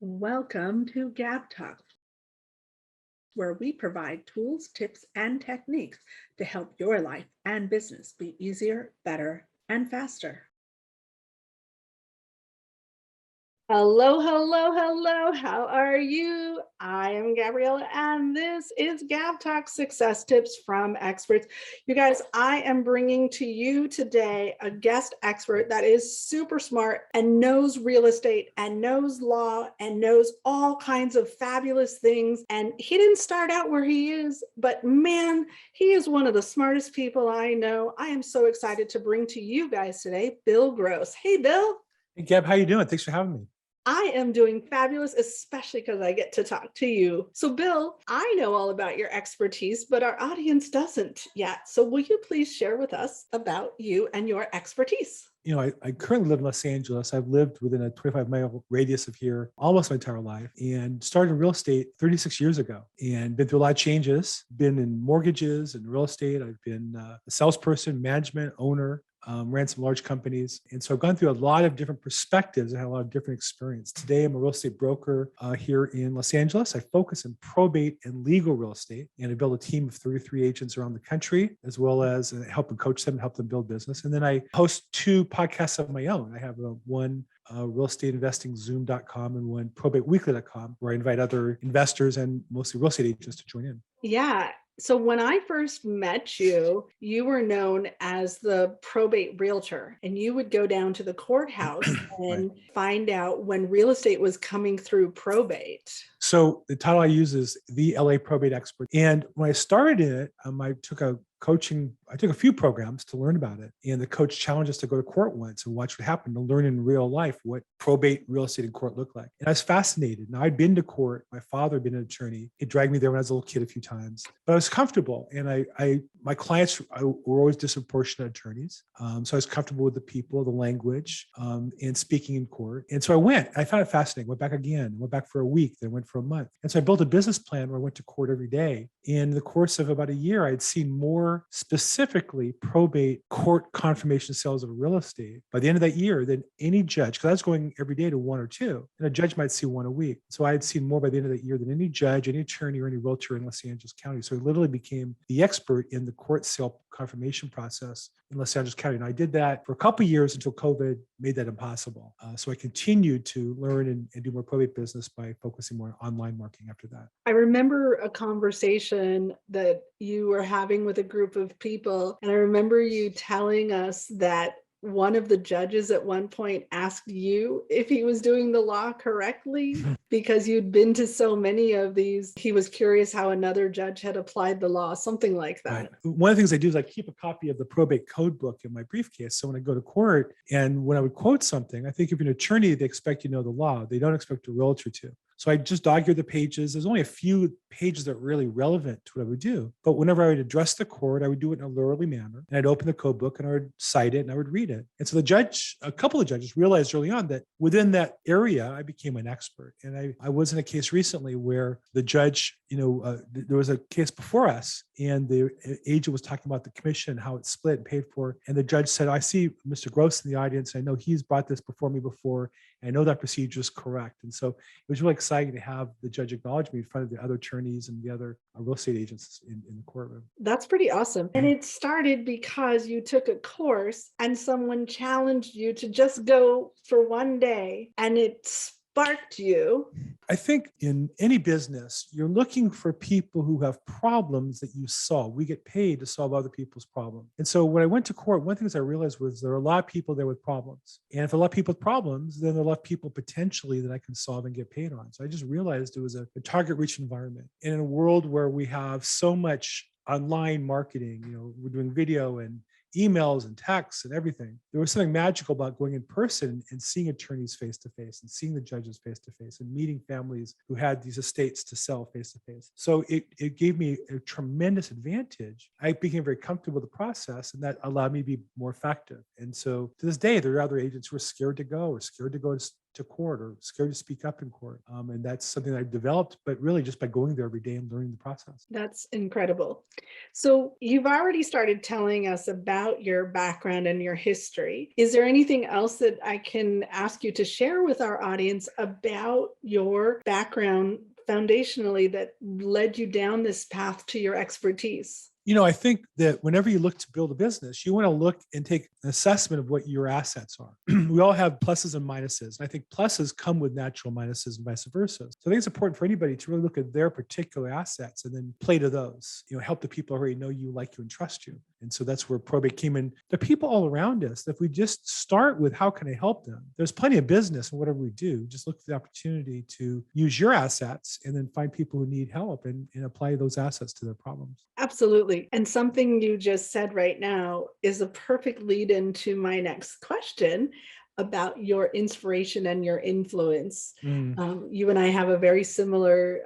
Welcome to GabTalks, where we provide tools, tips, and techniques to help your life and business be easier, better, and faster. Hello, hello, hello. How are you? I am Gabriella, and this is GabTalks Success Tips from Experts. You guys, I am bringing to you today a guest expert that is super smart and knows real estate and knows law and knows all kinds of fabulous things. And he didn't start out where he is, but man, he is one of the smartest people I know. I am so excited to bring to you guys today, Bill Gross. Hey, Bill. Hey, Gab, how you doing? Thanks for having me. I am doing fabulous, especially because I get to talk to you. So, Bill, I know all about your expertise, but our audience doesn't yet. So, will you please share with us about you and your expertise? I currently live in Los Angeles. I've lived within a 25-mile radius of here almost my entire life and started in real estate 36 years ago and been through a lot of changes, been in mortgages and real estate. I've been a salesperson, management, owner, ran some large companies. And so I've gone through a lot of different perspectives and had a lot of different experience. Today, I'm a real estate broker here in Los Angeles. I focus in probate and legal real estate, and I build a team of 33 agents around the country, as well as help and coach them, help them build business. And then I host two podcasts of my own. I have one real estate investing zoom.com and one probateweekly.com, where I invite other investors and mostly real estate agents to join in. Yeah. So when I first met you, you were known as the probate realtor, and you would go down to the courthouse Right. and find out when real estate was coming through probate. So the title I use is the LA Probate Expert. And when I started in it, I took a few programs to learn about it. And the coach challenged us to go to court once and watch what happened, to learn in real life what probate real estate in court looked like. And I was fascinated. Now, I'd been to court. My father had been an attorney. He dragged me there when I was a little kid a few times, but I was comfortable. And my clients were always disproportionate attorneys. So I was comfortable with the people, the language, and speaking in court. And so I went. I found it fascinating. Went back again. Went back for a week. Then went for a month. And so I built a business plan where I went to court every day. In the course of about a year, I'd seen more specifically probate court confirmation sales of real estate by the end of that year than any judge, because I was going every day to one or two, and a judge might see one a week. So I had seen more by the end of that year than any judge, any attorney, or any realtor in Los Angeles County. So I literally became the expert in the court sale confirmation process in Los Angeles County. And I did that for a couple of years until COVID made that impossible. So I continued to learn and do more probate business by focusing more on online marketing after that. I remember a conversation that you were having with a group of people, and I remember you telling us that one of the judges at one point asked you if he was doing the law correctly because you'd been to so many of these. He was curious how another judge had applied the law, something like that. Right. One of the things I do is I keep a copy of the probate code book in my briefcase. So when I go to court and when I would quote something, I think if you're an attorney, they expect you to know the law. They don't expect a realtor to. So I just dog ear the pages. There's only a few pages that are really relevant to what I would do. But whenever I would address the court, I would do it in a literary manner. And I'd open the code book and I would cite it and I would read it. And so a couple of judges realized early on that within that area, I became an expert. And I was in a case recently where the judge, there was a case before us and the agent was talking about the commission, how it's split and paid for. And the judge said, I see Mr. Gross in the audience. I know he's brought this before me before. And I know that procedure is correct. And so it was really exciting to have the judge acknowledge me in front of the other attorneys and the other real estate agents in the courtroom. That's pretty awesome. And it started because you took a course and someone challenged you to just go for one day, and it sparked you. I think in any business, you're looking for people who have problems that you solve. We get paid to solve other people's problems. And so when I went to court, one of the things I realized was there are a lot of people there with problems. And if a lot of people with problems, then there are a lot of people potentially that I can solve and get paid on. So I just realized it was a target rich environment. And in a world where we have so much online marketing, we're doing video and emails and texts and everything. There was something magical about going in person and seeing attorneys face to face and seeing the judges face to face and meeting families who had these estates to sell face to face. So it gave me a tremendous advantage. I became very comfortable with the process, and that allowed me to be more effective. And so to this day, there are other agents who are scared to go or scared to go to to court or scared to speak up in court. And that's something that I've developed, but really just by going there every day and learning the process. That's incredible. So you've already started telling us about your background and your history. Is there anything else that I can ask you to share with our audience about your background foundationally that led you down this path to your expertise? I think that whenever you look to build a business, you want to look and take an assessment of what your assets are. We all have pluses and minuses. And I think pluses come with natural minuses and vice versa. So I think it's important for anybody to really look at their particular assets and then play to those, help the people who already know you, like you, and trust you. And so that's where probate came in. The people all around us, if we just start with how can I help them, there's plenty of business in whatever we do. Just look for the opportunity to use your assets and then find people who need help and apply those assets to their problems. Absolutely. And something you just said right now is a perfect lead into my next question about your inspiration and your influence. You and I have a very similar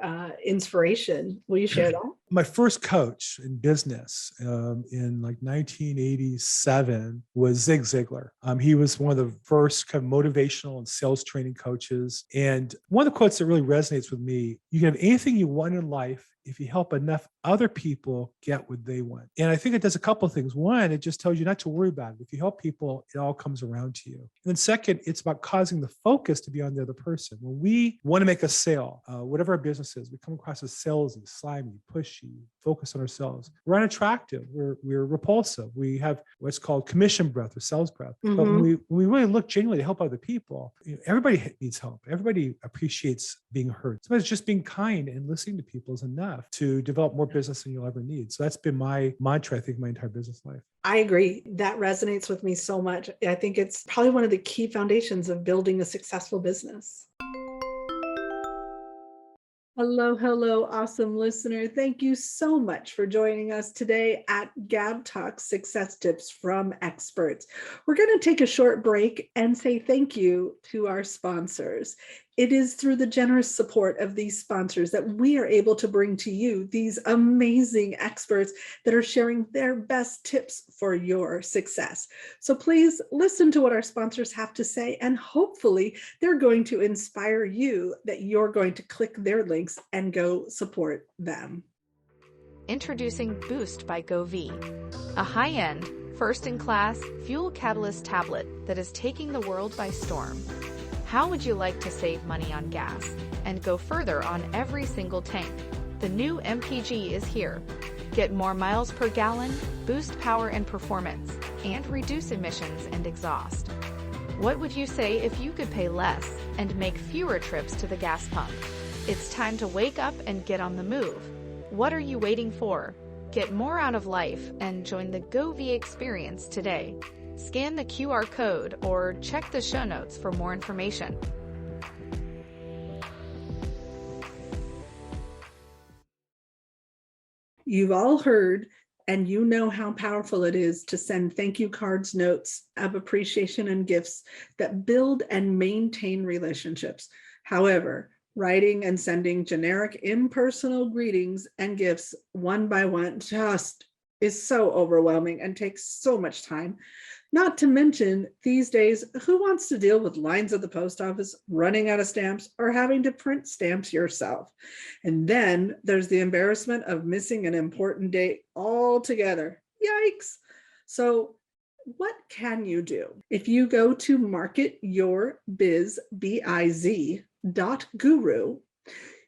inspiration. Will you share that? My first coach in business in like 1987 was Zig Ziglar. He was one of the first kind of motivational and sales training coaches. And one of the quotes that really resonates with me, you can have anything you want in life if you help enough other people get what they want. And I think it does a couple of things. One, it just tells you not to worry about it. If you help people, it all comes around to you. And then second, it's about causing the focus to be on the other person. When we want to make a sale, whatever our business is, we come across as salesy, slimy, pushy, focus on ourselves. We're unattractive. We're repulsive. We have what's called commission breath or sales breath. But when we really look genuinely to help other people, everybody needs help. Everybody appreciates being heard. Sometimes just being kind and listening to people is enough to develop more business than you'll ever need. So that's been my mantra, I think, my entire business life. I agree. That resonates with me so much. I think it's probably one of the key foundations of building a successful business. Hello, awesome listener. Thank you so much for joining us today at GabTalks Success Tips from Experts. We're going to take a short break and say thank you to our sponsors. It is through the generous support of these sponsors that we are able to bring to you these amazing experts that are sharing their best tips for your success. So please listen to what our sponsors have to say, and hopefully they're going to inspire you that you're going to click their links and go support them. Introducing Boost by GoV, a high-end, first-in-class fuel catalyst tablet that is taking the world by storm. How would you like to save money on gas and go further on every single tank? The new MPG is here. Get more miles per gallon, boost power and performance, and reduce emissions and exhaust. What would you say if you could pay less and make fewer trips to the gas pump? It's time to wake up and get on the move. What are you waiting for? Get more out of life and join the GoV experience today. Scan the QR code or check the show notes for more information. You've all heard, and you know how powerful it is to send thank you cards, notes of appreciation, and gifts that build and maintain relationships. However, writing and sending generic impersonal greetings and gifts one by one just is so overwhelming and takes so much time. Not to mention, these days, who wants to deal with lines at the post office, running out of stamps, or having to print stamps yourself? And then there's the embarrassment of missing an important date altogether. Yikes. So what can you do? If you go to marketyourbiz.guru,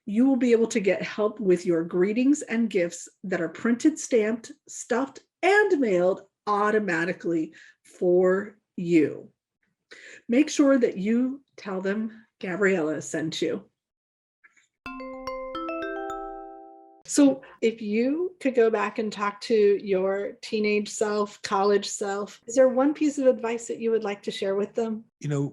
you will be able to get help with your greetings and gifts that are printed, stamped, stuffed, and mailed automatically for you. Make sure that you tell them Gabriella sent you. So if you could go back and talk to your teenage self, college self, is there one piece of advice that you would like to share with them?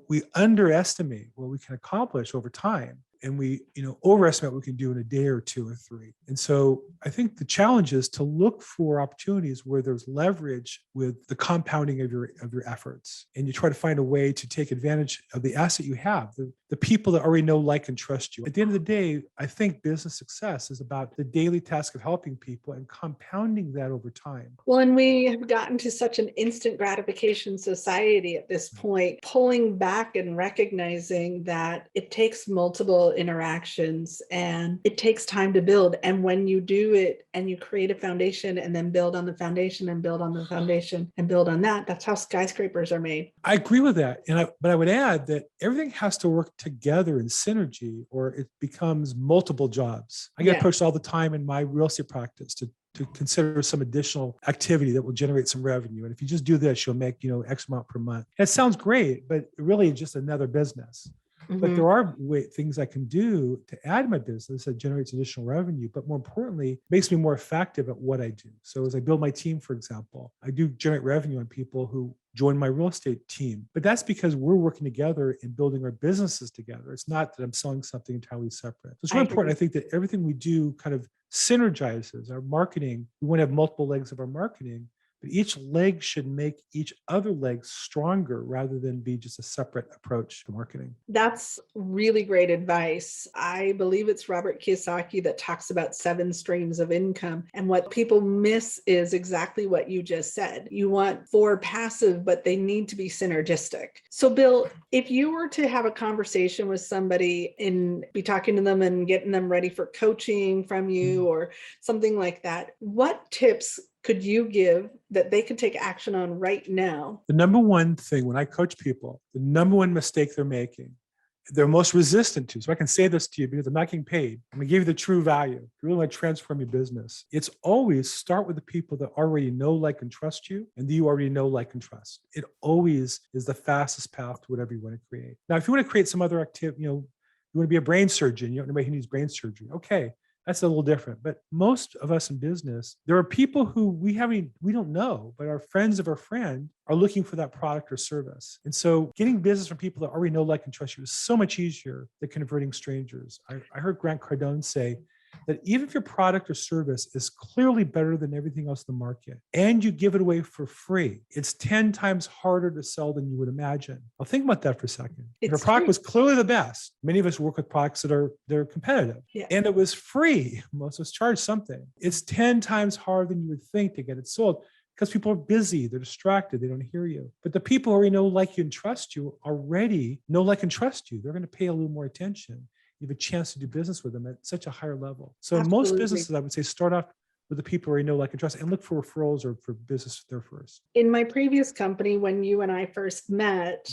We underestimate what we can accomplish over time and we, overestimate what we can do in a day or two or three. And so I think the challenge is to look for opportunities where there's leverage with the compounding of your efforts. And you try to find a way to take advantage of the asset you have, the people that already know, like, and trust you. At the end of the day, I think business success is about the daily task of helping people and compounding that over time. Well, and we have gotten to such an instant gratification society at this point, pulling back and recognizing that it takes multiple interactions and it takes time to build. And when you do it and you create a foundation and then build on the foundation and build on the foundation and build on that, that's how skyscrapers are made. I agree with that. But I would add that everything has to work together in synergy, or it becomes multiple jobs. I get approached all the time in my real estate practice to consider some additional activity that will generate some revenue. And if you just do this, you'll make, X amount per month. That sounds great, but really it's just another business. But there are things I can do to add my business that generates additional revenue, but more importantly, makes me more effective at what I do. So as I build my team, for example, I do generate revenue on people who join my real estate team. But that's because we're working together and building our businesses together. It's not that I'm selling something entirely separate. So it's really important. I think that everything we do kind of synergizes our marketing. We want to have multiple legs of our marketing, but each leg should make each other leg stronger rather than be just a separate approach to marketing. That's really great advice. I believe it's Robert Kiyosaki that talks about 7 streams of income. And what people miss is exactly what you just said. You want 4 passive, but they need to be synergistic. So Bill, if you were to have a conversation with somebody and be talking to them and getting them ready for coaching from you or something like that, what tips could you give that they could take action on right now? The number one thing when I coach people, the number one mistake they're most resistant to. So I can say this to you because I'm not getting paid. I'm going to give you the true value. If you really want to transform your business, it's always start with the people that already know, like, and trust you, and that you already know, like, and trust. It always is the fastest path to whatever you want to create. Now, if you want to create some other activity, you want to be a brain surgeon, you don't know anybody who needs brain surgery. Okay. That's a little different. But most of us in business, there are people who we don't know, but our friends of our friend are looking for that product or service. And so getting business from people that already know, like, and trust you is so much easier than converting strangers. I heard Grant Cardone say that even if your product or service is clearly better than everything else in the market and you give it away for free, it's 10 times harder to sell than you would imagine. Well, think about that for a second. If your product was clearly the best, many of us work with products that they're competitive, and it was free. Most of us charge something. It's 10 times harder than you would think to get it sold because people are busy, they're distracted, they don't hear you. But the people who already know, like you, and trust you already know, like, and trust you. They're going to pay a little more attention. You have a chance to do business with them at such a higher level. So most businesses, I would say, start off with the people who you know, like, and trust, and look for referrals or for business there first. In my previous company, when you and I first met,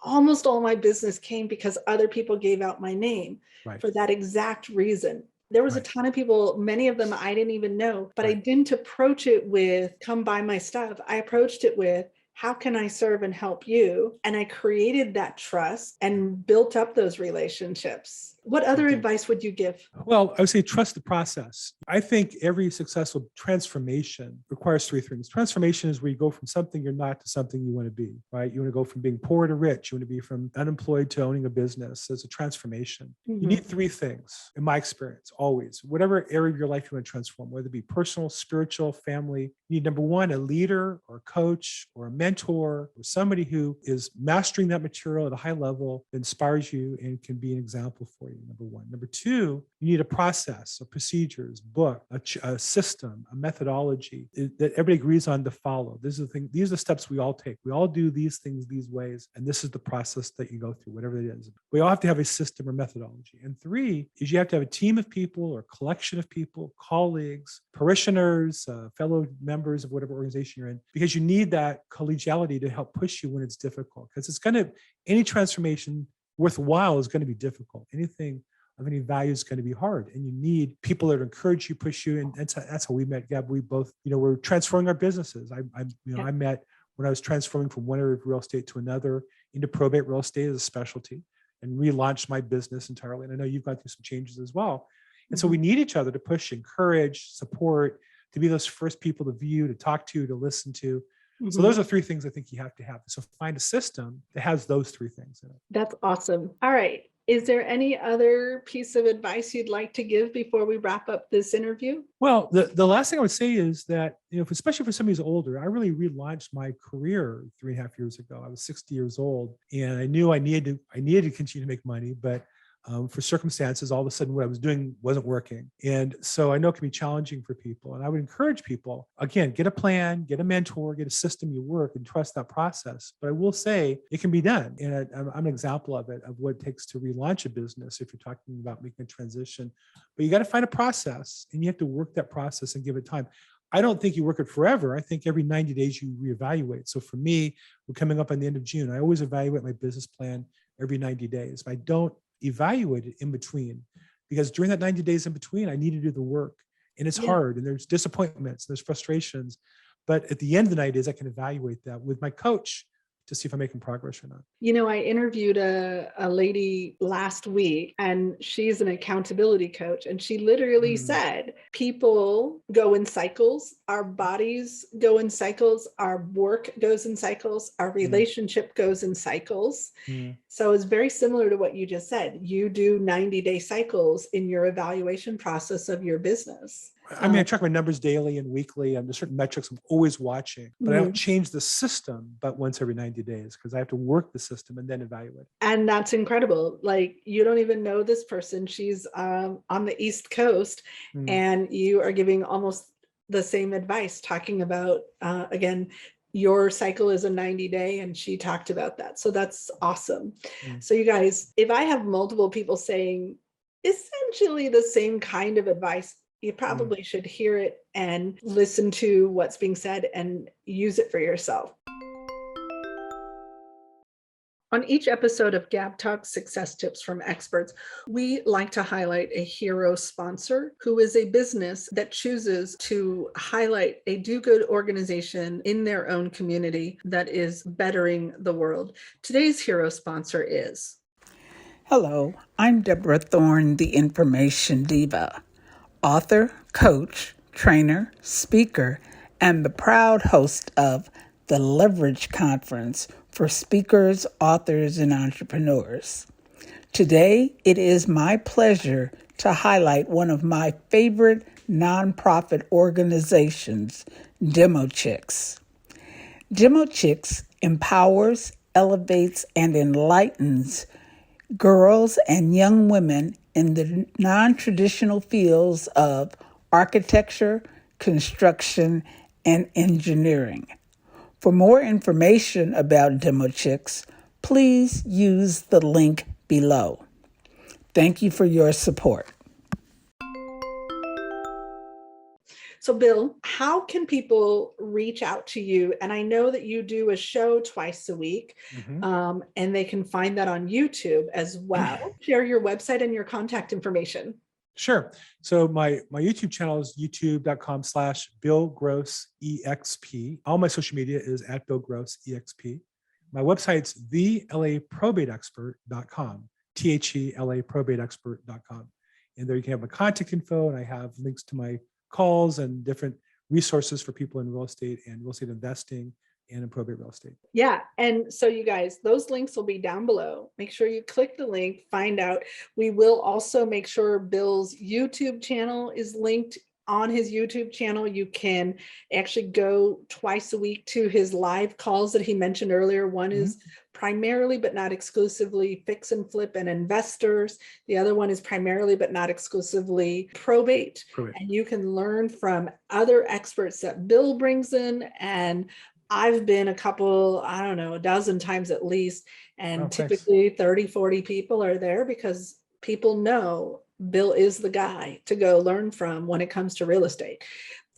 almost all my business came because other people gave out my name for that exact reason. There was a ton of people, many of them I didn't even know, but I didn't approach it with, come buy my stuff. I approached it with, how can I serve and help you? And I created that trust and built up those relationships. What other advice would you give? Well, I would say trust the process. I think every successful transformation requires 3 things. Transformation is where you go from something you're not to something you want to be, right? You want to go from being poor to rich. You want to be from unemployed to owning a business. It's a transformation. You need 3 things, in my experience, always. Whatever area of your life you want to transform, whether it be personal, spiritual, family, you need, number 1, a leader or a coach or a mentor or somebody who is mastering that material at a high level, inspires you, and can be an example for you. Number 1. Number 2, you need a process, a procedures, book, a system, a methodology that everybody agrees on to follow. These are the steps we all take. We all do these things these ways, and this is the process that you go through, whatever it is. We all have to have a system or methodology. And 3 is you have to have a team of people or collection of people, colleagues, parishioners, fellow members of whatever organization you're in, because you need that collegiality to help push you when it's difficult. Because any transformation worthwhile is going to be difficult. Anything of any value is going to be hard, and you need people that encourage you, push you, and that's how we met, Gab. We both, we're transforming our businesses. I met when I was transforming from one area of real estate to another into probate real estate as a specialty, and relaunched my business entirely. And I know you've gone through some changes as well, and so we need each other to push, encourage, support, to be those first people to view, to talk to listen to. So those are 3 things I think you have to have. So find a system that has those 3 things in it. That's awesome. All right. Is there any other piece of advice you'd like to give before we wrap up this interview? Well, the last thing I would say is that, especially for somebody who's older, I really relaunched my career 3.5 years ago. I was 60 years old, and I knew I needed to continue to make money, but for circumstances, all of a sudden what I was doing wasn't working. And so I know it can be challenging for people. And I would encourage people, again, get a plan, get a mentor, get a system you work, and trust that process. But I will say it can be done. And I'm an example of it, of what it takes to relaunch a business if you're talking about making a transition. But you got to find a process, and you have to work that process and give it time. I don't think you work it forever. I think every 90 days you reevaluate. So for me, we're coming up on the end of June. I always evaluate my business plan every 90 days. I don't evaluate it in between, because during that 90 days in between, I need to do the work, and it's hard, and there's disappointments, there's frustrations. But at the end of the 90 days, I can evaluate that with my coach to see if I'm making progress or not. I interviewed a lady last week, and she's an accountability coach. And she literally said, people go in cycles, our bodies go in cycles, our work goes in cycles, our relationship goes in cycles. So it's very similar to what you just said. You do 90-day cycles in your evaluation process of your business. I mean, I track my numbers daily and weekly, and there's certain metrics I'm always watching, but I don't change the system but once every 90 days, because I have to work the system and then evaluate. And that's incredible. Like, you don't even know this person. She's on the East Coast, and you are giving almost the same advice, talking about, again, your cycle is a 90-day, and she talked about that. So that's awesome. So you guys, if I have multiple people saying essentially the same kind of advice, you probably should hear it and listen to what's being said and use it for yourself. On each episode of GabTalks Success Tips from Experts, we like to highlight a hero sponsor who is a business that chooses to highlight a do-good organization in their own community that is bettering the world. Today's hero sponsor is... Hello, I'm Deborah Thorne, the Information Diva, author, coach, trainer, speaker, and the proud host of the Leverage Conference for speakers, authors, and entrepreneurs. Today, it is my pleasure to highlight one of my favorite nonprofit organizations, Demo Chicks. Demo Chicks empowers, elevates, and enlightens girls and young women in the non-traditional fields of architecture, construction, and engineering. For more information about Demo Chicks, please use the link below. Thank you for your support. So Bill, how can people reach out to you? And I know that you do a show twice a week, and they can find that on YouTube as well. Share your website and your contact information. Sure. So my YouTube channel is youtube.com/BillGrossEXP. All my social media is at BillGrossEXP. My website's thelaprobateexpert.com, thelaprobateexpert.com. And there you can have my contact info, and I have links to my calls and different resources for people in real estate and real estate investing and in probate real estate. Yeah. And so you guys, those links will be down below. Make sure you click the link, find out. We will also make sure Bill's YouTube channel is linked. On his YouTube channel, you can actually go twice a week to his live calls that he mentioned earlier. One is primarily, but not exclusively, fix and flip and investors. The other one is primarily, but not exclusively, probate. And you can learn from other experts that Bill brings in. And I've been a dozen times at least. And typically 30, 40 people are there because people know Bill is the guy to go learn from when it comes to real estate.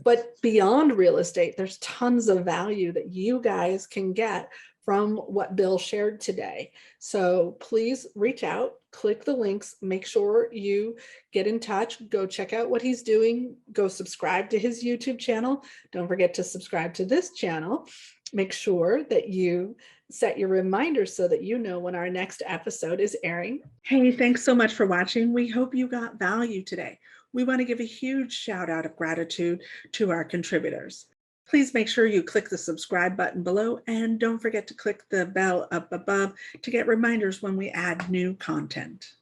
But beyond real estate, there's tons of value that you guys can get from what Bill shared today. So please reach out, click the links, make sure you get in touch, go check out what he's doing, go subscribe to his YouTube channel. Don't forget to subscribe to this channel. Make sure that you set your reminders so that you know when our next episode is airing. Hey, thanks so much for watching. We hope you got value today. We want to give a huge shout out of gratitude to our contributors. Please make sure you click the subscribe button below and don't forget to click the bell up above to get reminders when we add new content.